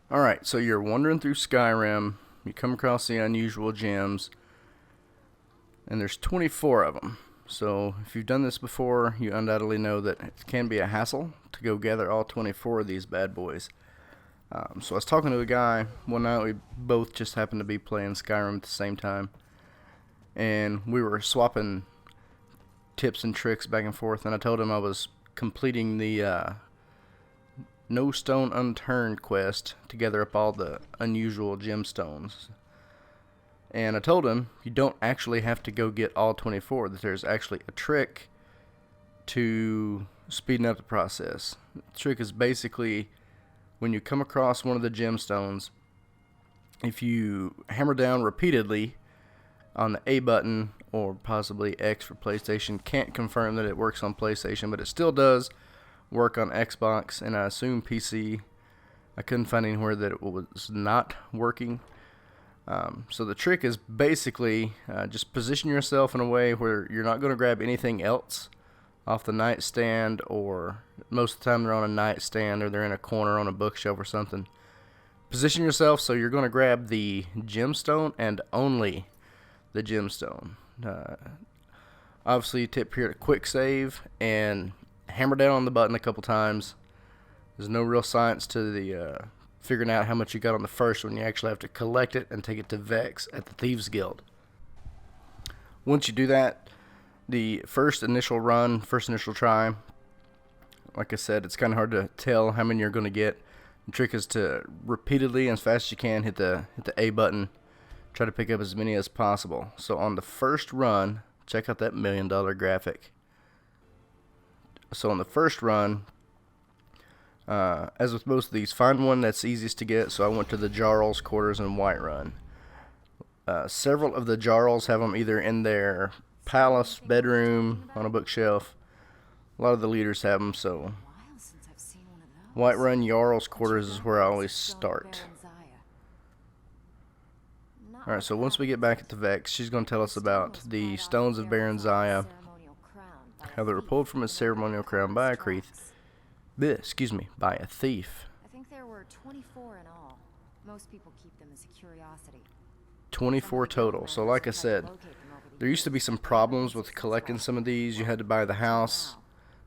Alright, so you're wandering through Skyrim, you come across the unusual gems, and there's 24 of them. So if you've done this before, you undoubtedly know that it can be a hassle to go gather all 24 of these bad boys. So I was talking to a guy one night. We both just happened to be playing Skyrim at the same time, and we were swapping tips and tricks back and forth, and I told him I was completing the No Stone Unturned quest to gather up all the unusual gemstones. And I told him you don't actually have to go get all 24, that there's actually a trick to speeding up the process. The trick is basically when you come across one of the gemstones, if you hammer down repeatedly on the A button or possibly X for PlayStation, can't confirm that it works on PlayStation, but it still does work on Xbox and I assume PC. I couldn't find anywhere that it was not working. So the trick is basically just position yourself in a way where you're not going to grab anything else off the nightstand, or most of the time they're on a nightstand or they're in a corner on a bookshelf or something. Position yourself so you're going to grab the gemstone and only the gemstone. Obviously, tip here to quick save and hammer down on the button a couple times. There's no real science to the figuring out how much you got on the first one. You actually have to collect it and take it to Vex at the Thieves Guild. Once you do that, the first initial try, like I said, it's kind of hard to tell how many you're going to get. The trick is to repeatedly and as fast as you can hit the A button. Try to pick up as many as possible. So on the first run, check out that $1 million graphic. So on the first run, as with most of these, find one that's easiest to get. So I went to the Jarl's quarters in Whiterun. Several of the Jarls have them either in their palace, bedroom, on a bookshelf. A lot of the leaders have them, so Whiterun Jarl's quarters is where I always start. Alright, so once we get back at the Vex, she's going to tell us about the stones of Barenziah, how they were pulled from his ceremonial crown by a by a thief. I think there were 24 in all. Most people keep them as a curiosity. 24 total. So like I said, there used to be some problems with collecting some of these. You had to buy the house,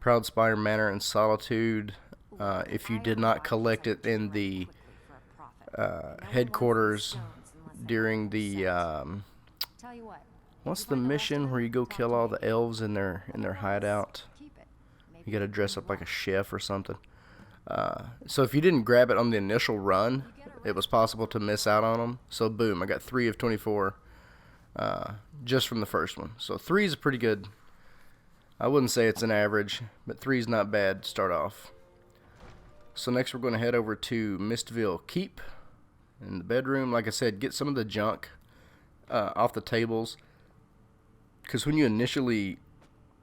Proudspire Manor, and Solitude. If you did not collect it in the headquarters during the what's the mission where you go kill all the elves in their hideout? You gotta dress up like a chef or something. So if you didn't grab it on the initial run, it was possible to miss out on them. So boom, I got 3 of 24 just from the first one. So 3 is pretty good. I wouldn't say it's an average, but 3 is not bad to start off. So next we're going to head over to Mistville Keep in the bedroom. Like I said, get some of the junk off the tables, because when you initially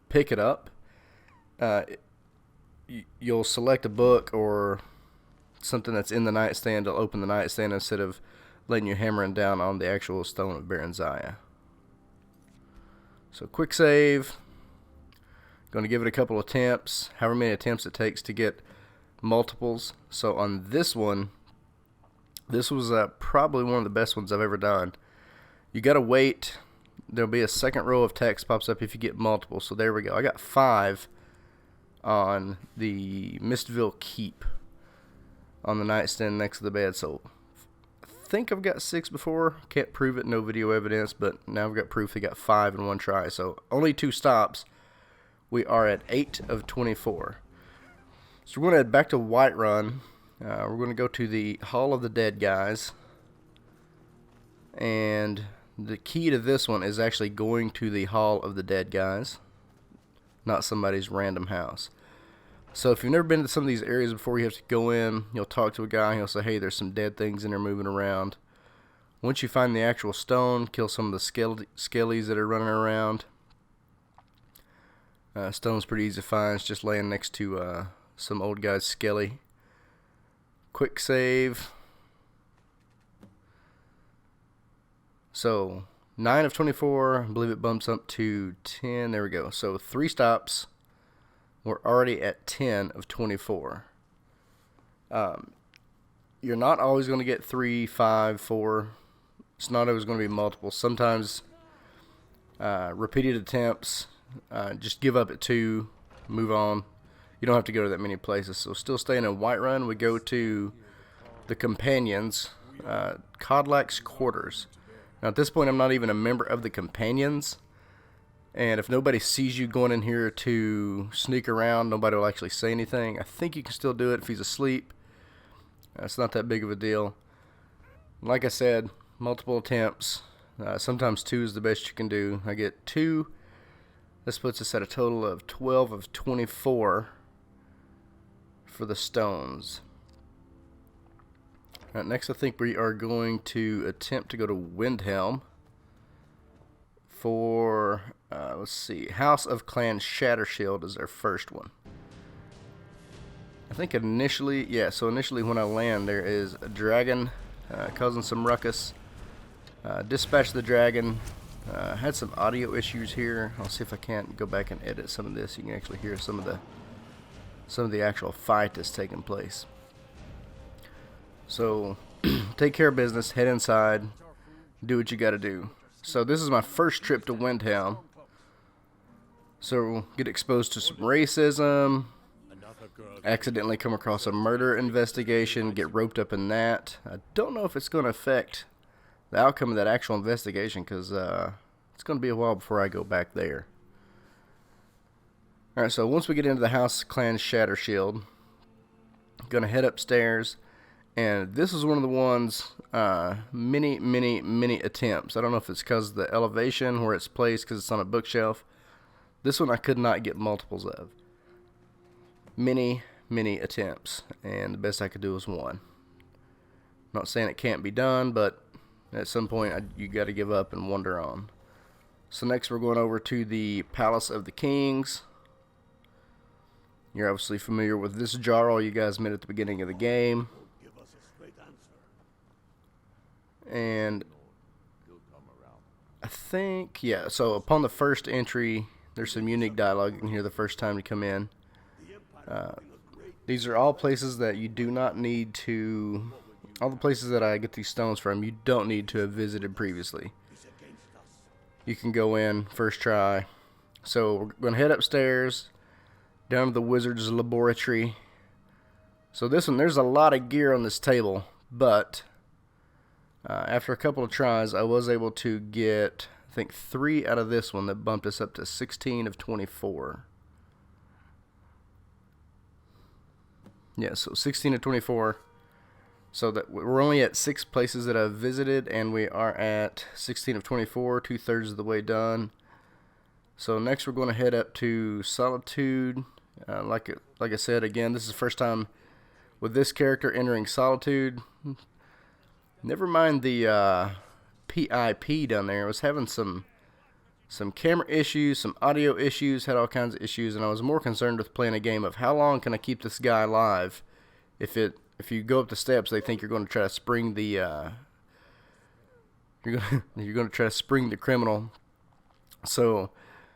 pick it up, you'll select a book or something that's in the nightstand. It'll open the nightstand instead of letting you hammering down on the actual stone of Barenziah. So quick save. Going to give it a couple attempts, however many attempts it takes to get multiples. So on this one, this was probably one of the best ones I've ever done. You got to wait. There'll be a second row of text pops up if you get multiple. So there we go. I got 5 on the Mistville Keep on the nightstand next to the bed. So I think I've got 6 before. Can't prove it, no video evidence, but now I've got proof they got 5 in one try. So only 2 stops. We are at 8 of 24. So we're going to head back to Whiterun. We're going to go to the Hall of the Dead guys. And the key to this one is actually going to the Hall of the Dead guys, not somebody's random house. So if you've never been to some of these areas before, you have to go in, you'll talk to a guy, he'll say, hey, there's some dead things in there moving around. Once you find the actual stone, kill some of the skellies that are running around. Stone's pretty easy to find, it's just laying next to some old guy's skelly. Quick save. So 9 of 24, I believe it bumps up to 10. There we go. So 3 stops. We're already at 10 of 24. you're not always going to get 3, 5, 4. It's not always going to be multiple. Sometimes repeated attempts, just give up at 2, move on. You don't have to go to that many places. So still staying in Whiterun, we go to the Companions, Codlack's Quarters. Now at this point I'm not even a member of the Companions, and if nobody sees you going in here to sneak around, nobody will actually say anything. I think you can still do it if he's asleep. It's not that big of a deal. Like I said, multiple attempts. Sometimes 2 is the best you can do. I get 2. This puts us at a total of 12 of 24 for the stones. Next I think we are going to attempt to go to Windhelm for, let's see, House of Clan Shattershield is our first one. I think initially, initially when I land there is a dragon causing some ruckus. Dispatch the dragon. Had some audio issues here. I'll see if I can't go back and edit some of this. You can actually hear some of the actual fight that's taking place. So take care of business, head inside, do what you got to do. So this is my first trip to Windhelm. So get exposed to some racism, accidentally come across a murder investigation, get roped up in that. I don't know if it's going to affect the outcome of that actual investigation, because it's going to be a while before I go back there. Alright, so once we get into the House Clan Shattershield, I'm going to head upstairs, and this is one of the ones, many attempts. I don't know if it's because of the elevation where it's placed, because it's on a bookshelf. This one I could not get multiples of. Many attempts, and the best I could do was 1. Not saying it can't be done, but at some point you got to give up and wander on. So next we're going over to the Palace of the Kings. You're obviously familiar with this Jarl you guys met at the beginning of the game. And I think, so upon the first entry, there's some unique dialogue you can hear the first time you come in. These are all places that you do not need to... All the places that I get these stones from, you don't need to have visited previously. You can go in first try. So we're going to head upstairs, down to the Wizard's Laboratory. So this one, there's a lot of gear on this table, but after a couple of tries, I was able to get, I think, 3 out of this one that bumped us up to 16 of 24. Yeah, so 16 of 24. So that we're only at 6 places that I've visited, and we are at 16 of 24, 2/3 of the way done. So next we're going to head up to Solitude. Like I said, again, this is the first time with this character entering Solitude. Never mind the PIP down there. I was having some camera issues, some audio issues, had all kinds of issues, and I was more concerned with playing a game of how long can I keep this guy alive. If you go up the steps, they think you're going to try to spring the you're going to try to spring the criminal. So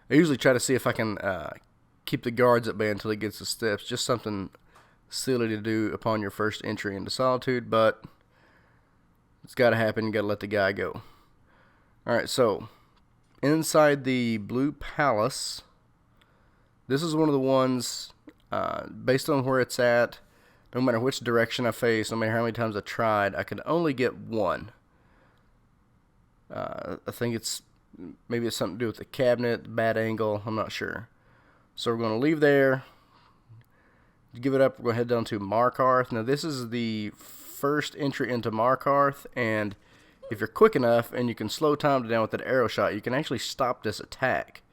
I usually try to see if I can keep the guards at bay until he gets the steps. Just something silly to do upon your first entry into Solitude, but it's got to happen. You got to let the guy go. All right, so inside the Blue Palace, this is one of the ones based on where it's at. No matter which direction I face, no matter how many times I tried, I could only get 1. I think maybe it's something to do with the cabinet, bad angle, I'm not sure. So we're going to leave there, give it up, we're going to head down to Markarth. Now this is the first entry into Markarth, and if you're quick enough and you can slow time down with that arrow shot, you can actually stop this attack.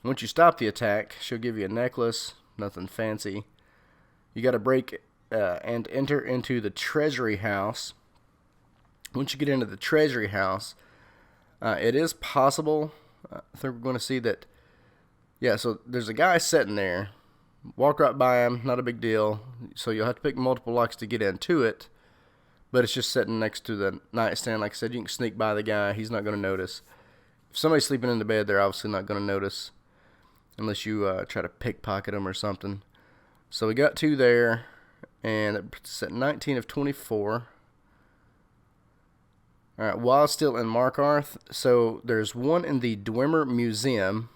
Once you stop the attack, she'll give you a necklace, nothing fancy. You got to break and enter into the Treasury House. Once you get into the Treasury House, it is possible. I think we're going to see that. Yeah, so there's a guy sitting there. Walk right by him, not a big deal. So you'll have to pick multiple locks to get into it. But it's just sitting next to the nightstand. Like I said, you can sneak by the guy. He's not going to notice. If somebody's sleeping in the bed, they're obviously not going to notice. Unless you try to pickpocket them or something. So we got 2 there. And that puts us at 19 of 24. Alright, while still in Markarth, so there's one in the Dwemer Museum.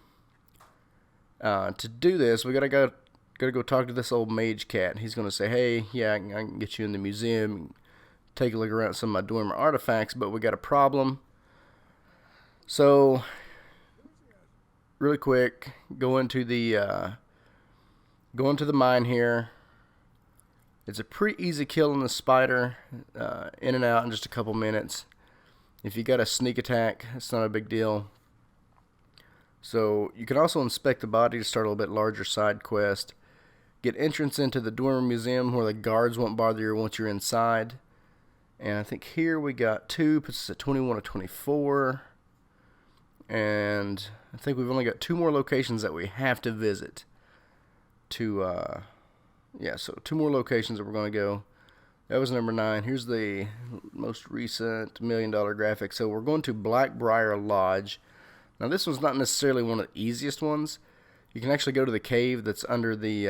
To do this, we gotta go talk to this old mage cat. He's gonna say, hey, yeah, I can get you in the museum, take a look around at some of my Dwemer artifacts, but we got a problem. So, really quick, go into the mine here. It's a pretty easy kill on the spider, in and out in just a couple minutes. If you got a sneak attack, it's not a big deal. So you can also inspect the body to start a little bit larger side quest. Get entrance into the Dwemer Museum where the guards won't bother you once you're inside. And I think here we got 2, puts us at 21 of 24. And I think we've only got 2 more locations that we have to visit. So 2 more locations that we're going to go. That was number 9. Here's the most recent $1 million graphic. So we're going to Blackbriar Lodge. Now this one's not necessarily one of the easiest ones. You can actually go to the cave that's under the...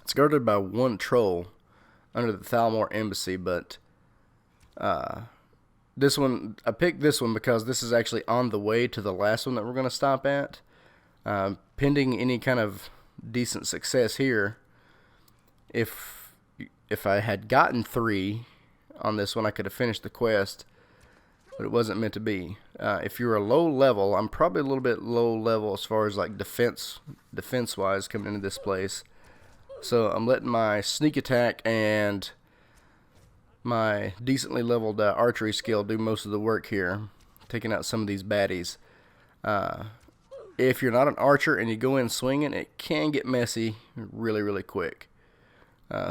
it's guarded by one troll under the Thalmor Embassy, but... this one, I picked this one because this is actually on the way to the last one that we're going to stop at. Pending any kind of decent success here, if I had gotten 3 on this one, I could have finished the quest, but it wasn't meant to be. If you're a low level, I'm probably a little bit low level as far as like defense-wise coming into this place. So I'm letting my sneak attack and my decently leveled archery skill do most of the work here, taking out some of these baddies. If you're not an archer and you go in swinging, it can get messy really, really quick.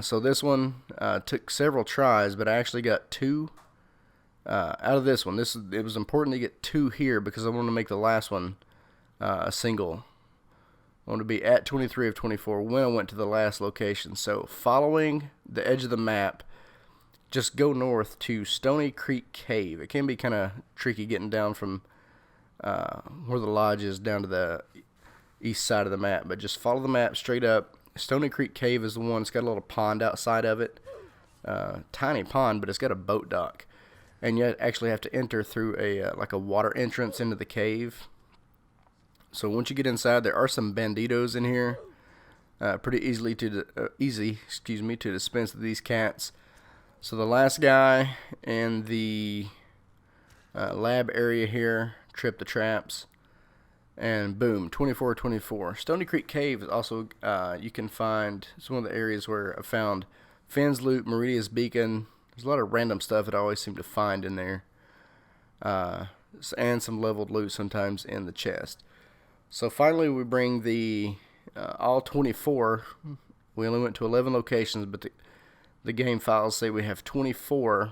So this one took several tries, but I actually got 2 out of this one. It was important to get 2 here because I wanted to make the last one a single. I wanted to be at 23 of 24 when I went to the last location. So following the edge of the map, just go north to Stony Creek Cave. It can be kind of tricky getting down from where the lodge is down to the east side of the map, but just follow the map straight up. Stony Creek Cave is the one. It's got a little pond outside of it. Tiny pond, but it's got a boat dock. And you actually have to enter through a water entrance into the cave. So once you get inside, there are some banditos in here. Pretty easy to dispense with these cats. So the last guy in the lab area here tripped the traps. And boom, 24/24. Stony Creek Cave is also, you can find, it's one of the areas where I found Finn's Loot, Meridia's Beacon. There's a lot of random stuff that I always seem to find in there. And some leveled loot sometimes in the chest. So finally we bring the all 24. We only went to 11 locations, but the game files say we have 24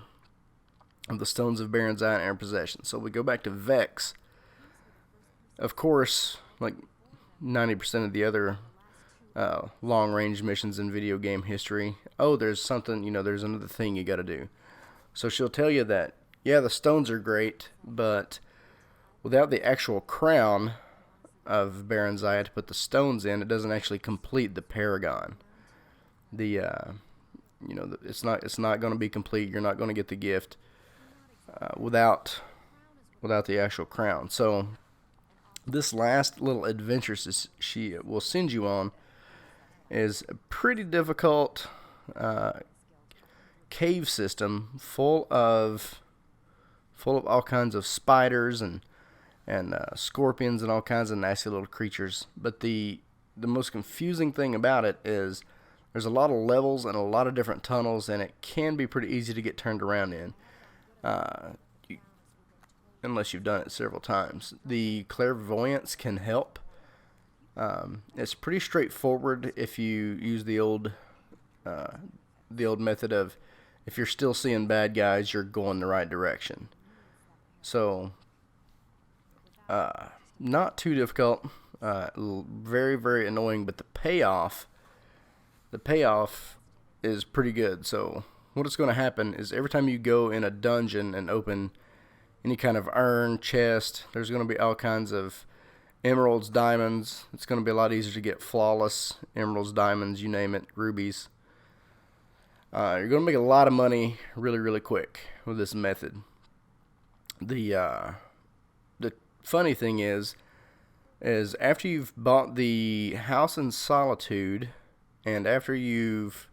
of the Stones of Barenziah in our possession. So we go back to Vex. Of course, like 90% of the other long-range missions in video game history, oh, there's something, there's another thing you got to do. So she'll tell you that, yeah, the stones are great, but without the actual crown of Barenziah to put the stones in, it doesn't actually complete the paragon. It's not going to be complete. You're not going to get the gift without the actual crown. So this last little adventure she will send you on is a pretty difficult cave system full of all kinds of spiders and scorpions and all kinds of nasty little creatures. But the most confusing thing about it is there's a lot of levels and a lot of different tunnels, and it can be pretty easy to get turned around in. Unless you've done it several times. The clairvoyance can help. It's pretty straightforward if you use the old method of, if you're still seeing bad guys, you're going the right direction. So, not too difficult. Very, very annoying, but the payoff is pretty good. So, what is going to happen is every time you go in a dungeon and open any kind of urn, chest, there's going to be all kinds of emeralds, diamonds. It's going to be a lot easier to get flawless emeralds, diamonds, you name it, rubies. You're going to make a lot of money really quick with this method. The funny thing is after you've bought the house in Solitude, and after you've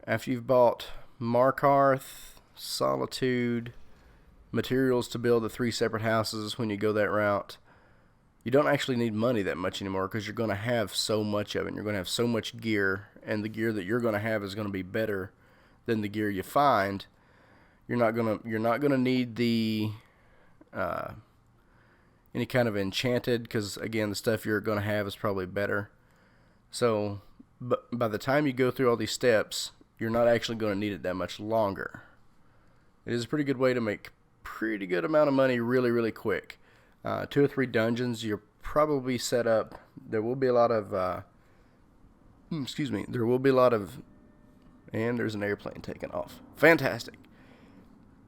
bought Markarth, Solitude, materials to build the 3 separate houses, when you go that route, you don't actually need money that much anymore, because you're going to have so much of it. And you're going to have so much gear, and the gear that you're going to have is going to be better than the gear you find. You're not gonna need the any kind of enchanted, because again, the stuff you're going to have is probably better. So, but by the time you go through all these steps, you're not actually going to need it that much longer. It is a pretty good way to make pretty good amount of money really quick. 2 or 3 dungeons, you're probably set up. There will be a lot of there will be a lot of, and there's an airplane taking off. Fantastic.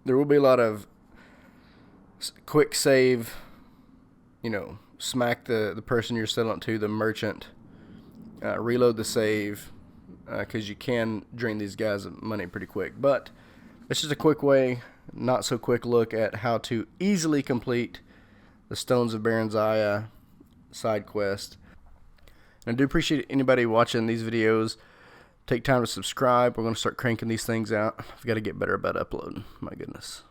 There will be a lot of quick save, smack the person you're selling to, the merchant, reload the save, because you can drain these guys money pretty quick. But it's just a quick way, not so quick look at how to easily complete the Stones of Barenziah side quest. And I do appreciate anybody watching these videos. Take time to subscribe. We're going to start cranking these things out. I've got to get better about uploading. My goodness.